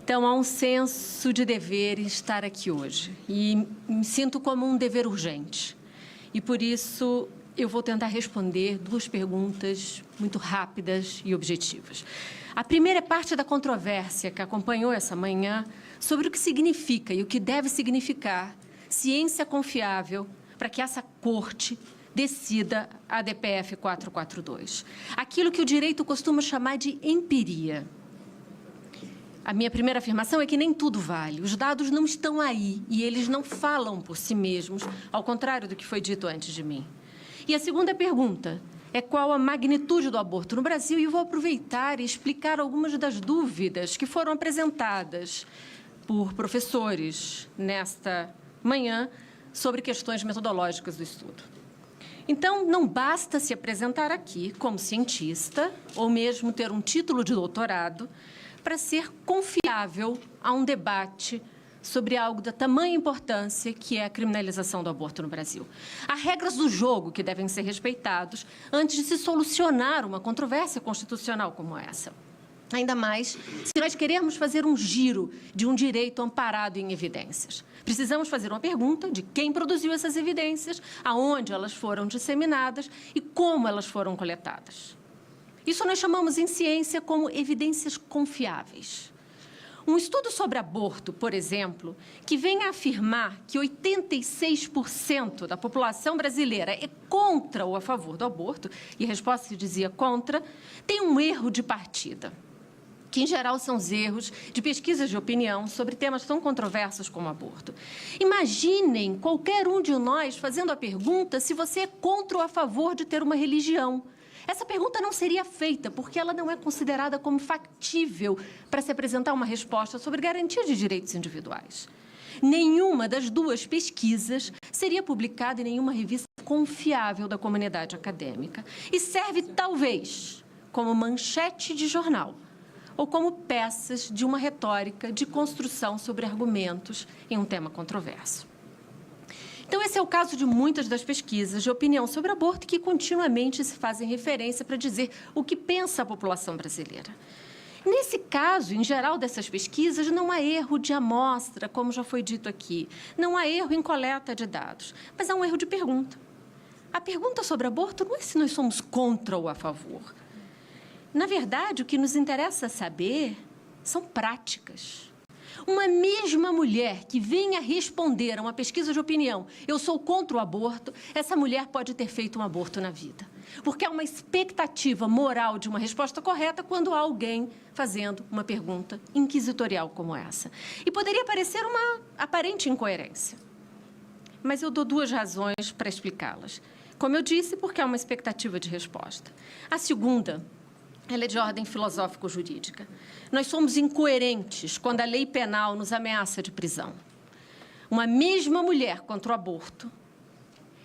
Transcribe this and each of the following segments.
Então, há um senso de dever em estar aqui hoje. E me sinto como um dever urgente. E, por isso, eu vou tentar responder duas perguntas muito rápidas e objetivas. A primeira é parte da controvérsia que acompanhou essa manhã sobre o que significa e o que deve significar ciência confiável para que essa corte decida a DPF 442. Aquilo que o direito costuma chamar de empiria. A minha primeira afirmação é que nem tudo vale. Os dados não estão aí e eles não falam por si mesmos, ao contrário do que foi dito antes de mim. E a segunda pergunta é qual a magnitude do aborto no Brasil, e eu vou aproveitar e explicar algumas das dúvidas que foram apresentadas por professores nesta manhã sobre questões metodológicas do estudo. Então, não basta se apresentar aqui como cientista ou mesmo ter um título de doutorado para ser confiável a um debate sobre algo da tamanha importância que é a criminalização do aborto no Brasil. Há regras do jogo que devem ser respeitados antes de se solucionar uma controvérsia constitucional como essa. Ainda mais se nós queremos fazer um giro de um direito amparado em evidências. Precisamos fazer uma pergunta de quem produziu essas evidências, aonde elas foram disseminadas e como elas foram coletadas. Isso nós chamamos em ciência como evidências confiáveis. Um estudo sobre aborto, por exemplo, que vem a afirmar que 86% da população brasileira é contra ou a favor do aborto, e a resposta se dizia contra, tem um erro de partida, que em geral são os erros de pesquisas de opinião sobre temas tão controversos como aborto. Imaginem qualquer um de nós fazendo a pergunta se você é contra ou a favor de ter uma religião. Essa pergunta não seria feita porque ela não é considerada como factível para se apresentar uma resposta sobre garantia de direitos individuais. Nenhuma das duas pesquisas seria publicada em nenhuma revista confiável da comunidade acadêmica e serve, talvez, como manchete de jornal ou como peças de uma retórica de construção sobre argumentos em um tema controverso. Então, esse é o caso de muitas das pesquisas de opinião sobre aborto que continuamente se fazem referência para dizer o que pensa a população brasileira. Nesse caso, em geral, dessas pesquisas, não há erro de amostra, como já foi dito aqui. Não há erro em coleta de dados, mas há um erro de pergunta. A pergunta sobre aborto não é se nós somos contra ou a favor. Na verdade, o que nos interessa saber são práticas. Uma mesma mulher que venha responder a uma pesquisa de opinião, eu sou contra o aborto, essa mulher pode ter feito um aborto na vida. Porque há uma expectativa moral de uma resposta correta quando há alguém fazendo uma pergunta inquisitorial como essa. E poderia parecer uma aparente incoerência. Mas eu dou duas razões para explicá-las. Como eu disse, porque há uma expectativa de resposta. A segunda, ela é de ordem filosófico-jurídica. Nós somos incoerentes quando a lei penal nos ameaça de prisão. Uma mesma mulher contra o aborto,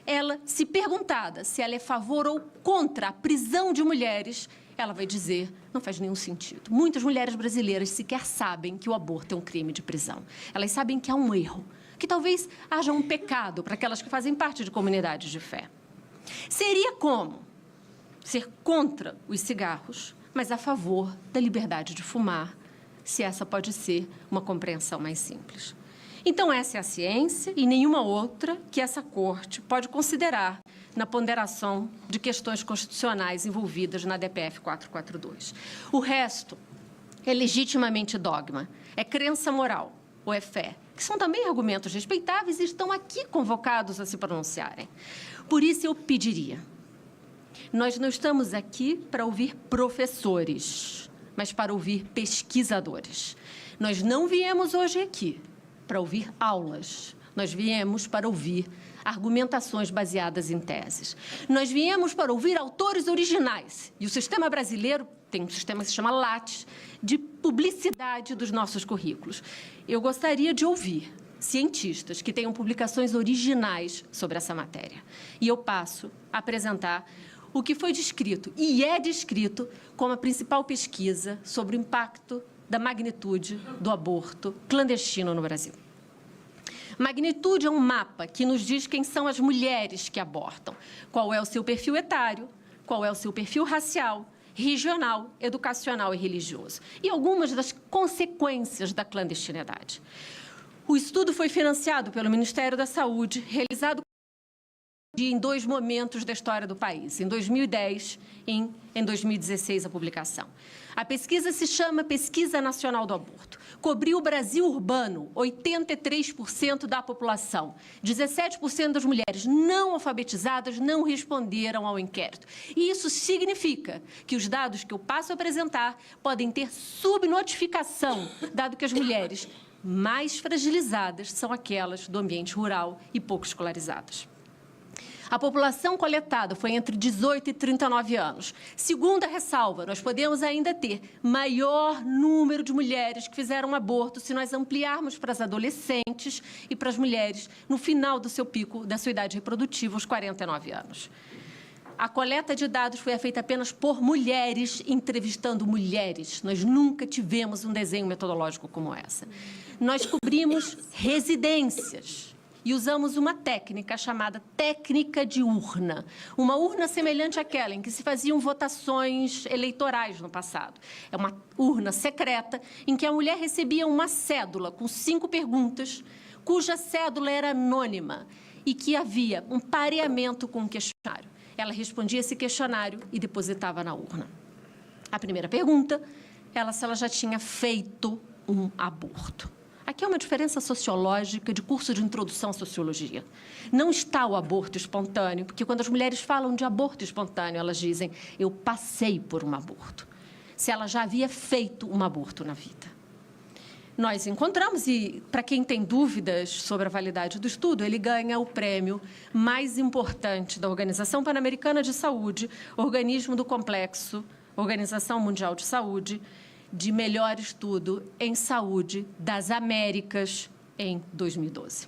ela, se perguntada se ela é a favor ou contra a prisão de mulheres, ela vai dizer, não faz nenhum sentido. Muitas mulheres brasileiras sequer sabem que o aborto é um crime de prisão. Elas sabem que há um erro, que talvez haja um pecado para aquelas que fazem parte de comunidades de fé. Seria como ser contra os cigarros, mas a favor da liberdade de fumar, se essa pode ser uma compreensão mais simples. Então, essa é a ciência e nenhuma outra que essa Corte pode considerar na ponderação de questões constitucionais envolvidas na DPF 442. O resto é legitimamente dogma, é crença moral ou é fé, que são também argumentos respeitáveis e estão aqui convocados a se pronunciarem. Por isso, eu pediria: nós não estamos aqui para ouvir professores, mas para ouvir pesquisadores. Nós não viemos hoje aqui para ouvir aulas. Nós viemos para ouvir argumentações baseadas em teses. Nós viemos para ouvir autores originais. E o sistema brasileiro tem um sistema que se chama Lattes, de publicidade dos nossos currículos. Eu gostaria de ouvir cientistas que tenham publicações originais sobre essa matéria. E eu passo a apresentar o que foi descrito, e é descrito, como a principal pesquisa sobre o impacto da magnitude do aborto clandestino no Brasil. Magnitude é um mapa que nos diz quem são as mulheres que abortam, qual é o seu perfil etário, qual é o seu perfil racial regional, educacional e religioso, e algumas das consequências da clandestinidade. O estudo foi financiado pelo Ministério da Saúde, realizado em 2 momentos da história do país, em 2010 e em 2016, a publicação. A pesquisa se chama Pesquisa Nacional do Aborto. Cobriu o Brasil urbano, 83% da população. 17% das mulheres não alfabetizadas não responderam ao inquérito. E isso significa que os dados que eu passo a apresentar podem ter subnotificação, dado que as mulheres mais fragilizadas são aquelas do ambiente rural e pouco escolarizadas. A população coletada foi entre 18 e 39 anos. Segunda ressalva, nós podemos ainda ter maior número de mulheres que fizeram aborto se nós ampliarmos para as adolescentes e para as mulheres no final do seu pico da sua idade reprodutiva, os 49 anos. A coleta de dados foi feita apenas por mulheres, entrevistando mulheres. Nós nunca tivemos um desenho metodológico como essa. Nós cobrimos residências e usamos uma técnica chamada técnica de urna. Uma urna semelhante àquela em que se faziam votações eleitorais no passado. É uma urna secreta em que a mulher recebia uma cédula com 5 perguntas, cuja cédula era anônima e que havia um pareamento com o questionário. Ela respondia esse questionário e depositava na urna. A primeira pergunta, se ela já tinha feito um aborto. Aqui é uma diferença sociológica de curso de introdução à sociologia. Não está o aborto espontâneo, porque quando as mulheres falam de aborto espontâneo, elas dizem, eu passei por um aborto. Se ela já havia feito um aborto na vida. Nós encontramos, e para quem tem dúvidas sobre a validade do estudo, ele ganha o prêmio mais importante da Organização Pan-Americana de Saúde, organismo do complexo, Organização Mundial de Saúde, de melhor estudo em saúde das Américas em 2012.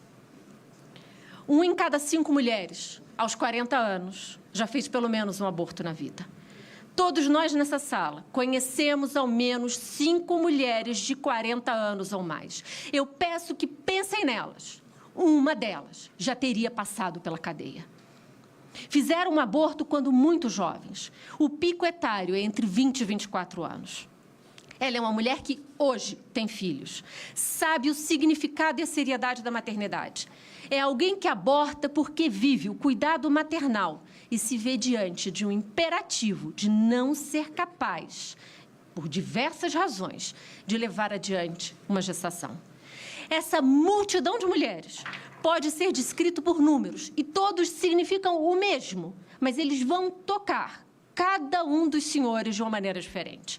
1 em cada 5 mulheres, aos 40 anos, já fez pelo menos um aborto na vida. Todos nós nessa sala conhecemos ao menos 5 mulheres de 40 anos ou mais. Eu peço que pensem nelas. Uma delas já teria passado pela cadeia. Fizeram um aborto quando muito jovens. O pico etário é entre 20 e 24 anos. Ela é uma mulher que hoje tem filhos, sabe o significado e a seriedade da maternidade. É alguém que aborta porque vive o cuidado maternal e se vê diante de um imperativo de não ser capaz, por diversas razões, de levar adiante uma gestação. Essa multidão de mulheres pode ser descrito por números e todos significam o mesmo, mas eles vão tocar cada um dos senhores de uma maneira diferente.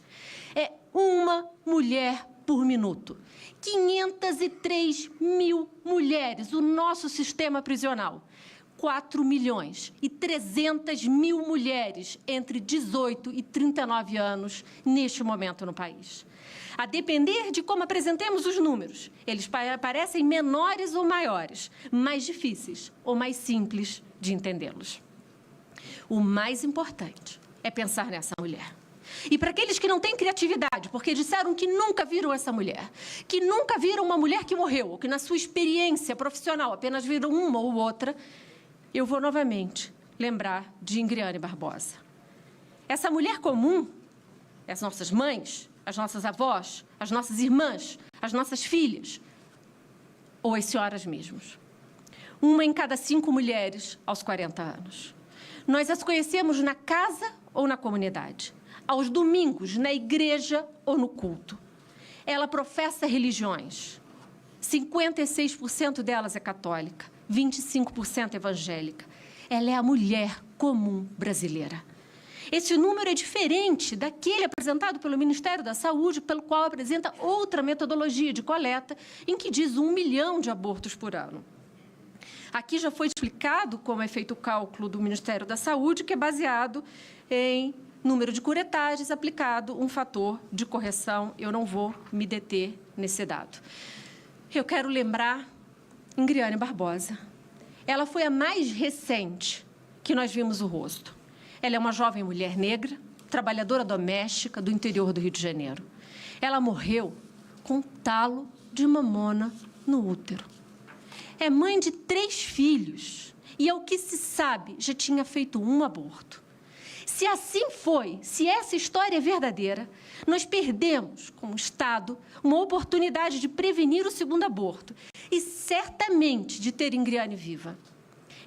É uma mulher por minuto. 503 mil mulheres, o nosso sistema prisional. 4 milhões e 300 mil mulheres entre 18 e 39 anos neste momento no país. A depender de como apresentemos os números, eles parecem menores ou maiores, mais difíceis ou mais simples de entendê-los. O mais importante é pensar nessa mulher. E para aqueles que não têm criatividade, porque disseram que nunca viram essa mulher, que nunca viram uma mulher que morreu, ou que na sua experiência profissional apenas viram uma ou outra, eu vou novamente lembrar de Ingriane Barbosa. Essa mulher comum, as nossas mães, as nossas avós, as nossas irmãs, as nossas filhas, ou as senhoras mesmas. 1 em cada 5 mulheres aos 40 anos. Nós as conhecemos na casa ou na comunidade. Aos domingos, na igreja ou no culto. Ela professa religiões. 56% delas é católica, 25% evangélica. Ela é a mulher comum brasileira. Esse número é diferente daquele apresentado pelo Ministério da Saúde, pelo qual apresenta outra metodologia de coleta, em que diz 1 milhão de abortos por ano. Aqui já foi explicado como é feito o cálculo do Ministério da Saúde, que é baseado em número de curetagens aplicado um fator de correção. Eu não vou me deter nesse dado. Eu quero lembrar Ingriane Barbosa. Ela foi a mais recente que nós vimos o rosto. Ela é uma jovem mulher negra, trabalhadora doméstica do interior do Rio de Janeiro. Ela morreu com um talo de mamona no útero. É mãe de 3 filhos e, ao que se sabe, já tinha feito um aborto. Se assim foi, se essa história é verdadeira, nós perdemos, como Estado, uma oportunidade de prevenir o segundo aborto e, certamente, de ter Ingriane viva.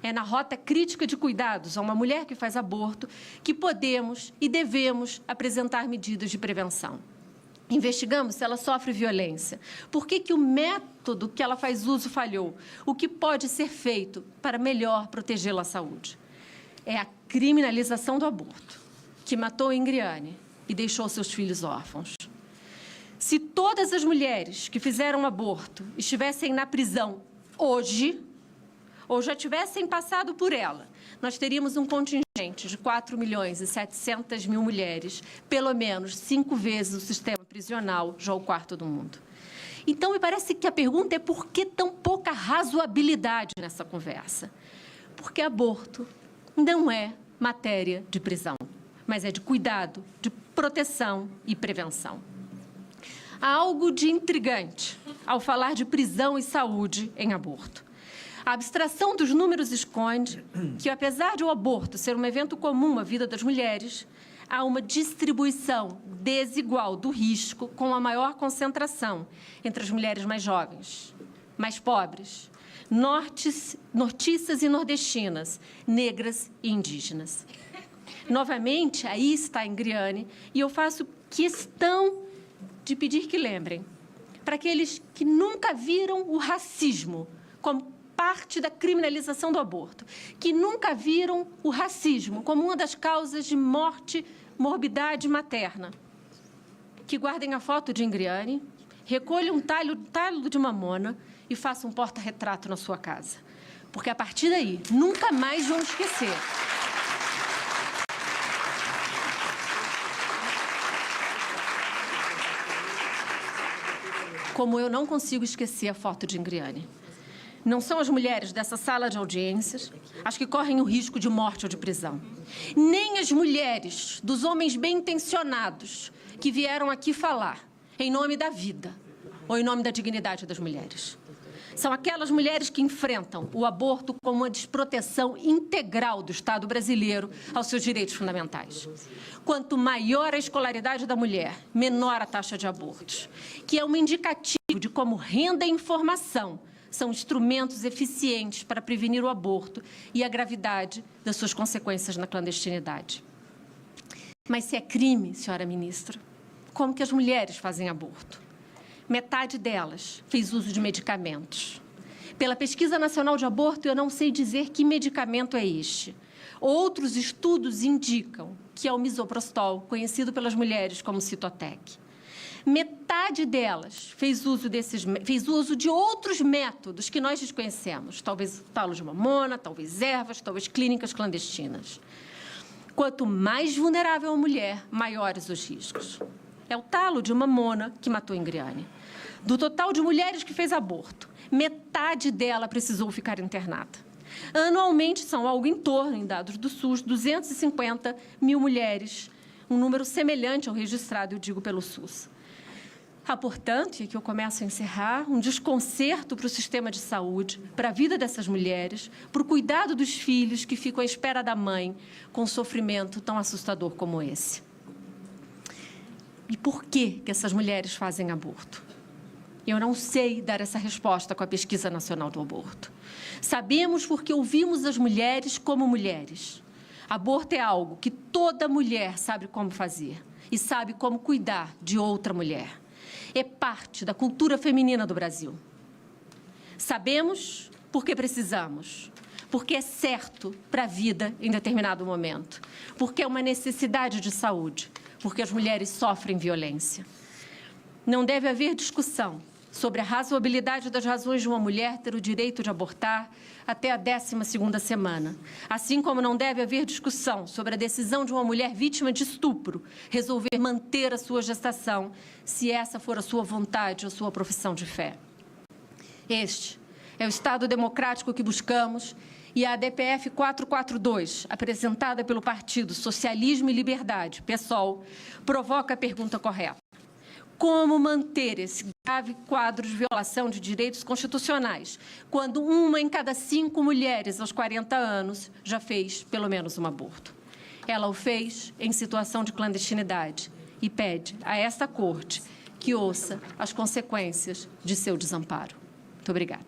É na rota crítica de cuidados a uma mulher que faz aborto que podemos e devemos apresentar medidas de prevenção. Investigamos se ela sofre violência. Por que o método que ela faz uso falhou? O que pode ser feito para melhor protegê-la à saúde? É a criminalização do aborto, que matou Ingriane e deixou seus filhos órfãos. Se todas as mulheres que fizeram aborto estivessem na prisão hoje, ou já tivessem passado por ela, nós teríamos um contingente de 4.700.000 mulheres, pelo menos 5 vezes o sistema prisional, já o quarto do mundo. Então, me parece que a pergunta é por que tão pouca razoabilidade nessa conversa? Porque aborto não é matéria de prisão, mas é de cuidado, de proteção e prevenção. Há algo de intrigante ao falar de prisão e saúde em aborto. A abstração dos números esconde que, apesar de o aborto ser um evento comum à vida das mulheres, há uma distribuição desigual do risco com a maior concentração entre as mulheres mais jovens, mais pobres, nortiças e nordestinas, negras e indígenas. Novamente, aí está Ingriane, e eu faço questão de pedir que lembrem, para aqueles que nunca viram o racismo como parte da criminalização do aborto, que nunca viram o racismo como uma das causas de morte, morbidade materna, que guardem a foto de Ingriane, recolham um talho de mamona e façam um porta-retrato na sua casa. Porque, a partir daí, nunca mais vão esquecer. Como eu não consigo esquecer a foto de Ingriane. Não são as mulheres dessa sala de audiências as que correm o risco de morte ou de prisão. Nem as mulheres dos homens bem-intencionados que vieram aqui falar em nome da vida ou em nome da dignidade das mulheres. São aquelas mulheres que enfrentam o aborto como uma desproteção integral do Estado brasileiro aos seus direitos fundamentais. Quanto maior a escolaridade da mulher, menor a taxa de abortos, que é um indicativo de como renda e informação são instrumentos eficientes para prevenir o aborto e a gravidade das suas consequências na clandestinidade. Mas se é crime, senhora ministra, como que as mulheres fazem aborto? Metade delas fez uso de medicamentos. Pela Pesquisa Nacional de Aborto, eu não sei dizer que medicamento é este. Outros estudos indicam que é o misoprostol, conhecido pelas mulheres como Citotec. Metade delas fez uso de outros métodos que nós desconhecemos, talvez talo de mamona, talvez ervas, talvez clínicas clandestinas. Quanto mais vulnerável a mulher, maiores os riscos. É o talo de mamona que matou Ingriane. Do total de mulheres que fez aborto, metade dela precisou ficar internada. Anualmente, são algo em torno, em dados do SUS, 250.000 mulheres, um número semelhante ao registrado, eu digo, pelo SUS. Há, portanto, e aqui eu começo a encerrar, um desconcerto para o sistema de saúde, para a vida dessas mulheres, para o cuidado dos filhos que ficam à espera da mãe com um sofrimento tão assustador como esse. E por que essas mulheres fazem aborto? Eu não sei dar essa resposta com a Pesquisa Nacional do Aborto. Sabemos porque ouvimos as mulheres como mulheres. Aborto é algo que toda mulher sabe como fazer e sabe como cuidar de outra mulher. É parte da cultura feminina do Brasil. Sabemos porque precisamos, porque é certo para a vida em determinado momento, porque é uma necessidade de saúde, porque as mulheres sofrem violência. Não deve haver discussão sobre a razoabilidade das razões de uma mulher ter o direito de abortar até a 12ª semana, assim como não deve haver discussão sobre a decisão de uma mulher vítima de estupro resolver manter a sua gestação, se essa for a sua vontade ou sua profissão de fé. Este é o Estado democrático que buscamos e a ADPF 442, apresentada pelo Partido Socialismo e Liberdade, PSOL, provoca a pergunta correta. Como manter esse grave quadro de violação de direitos constitucionais, quando 1 em cada 5 mulheres aos 40 anos já fez pelo menos um aborto? Ela o fez em situação de clandestinidade e pede a esta Corte que ouça as consequências de seu desamparo. Muito obrigada.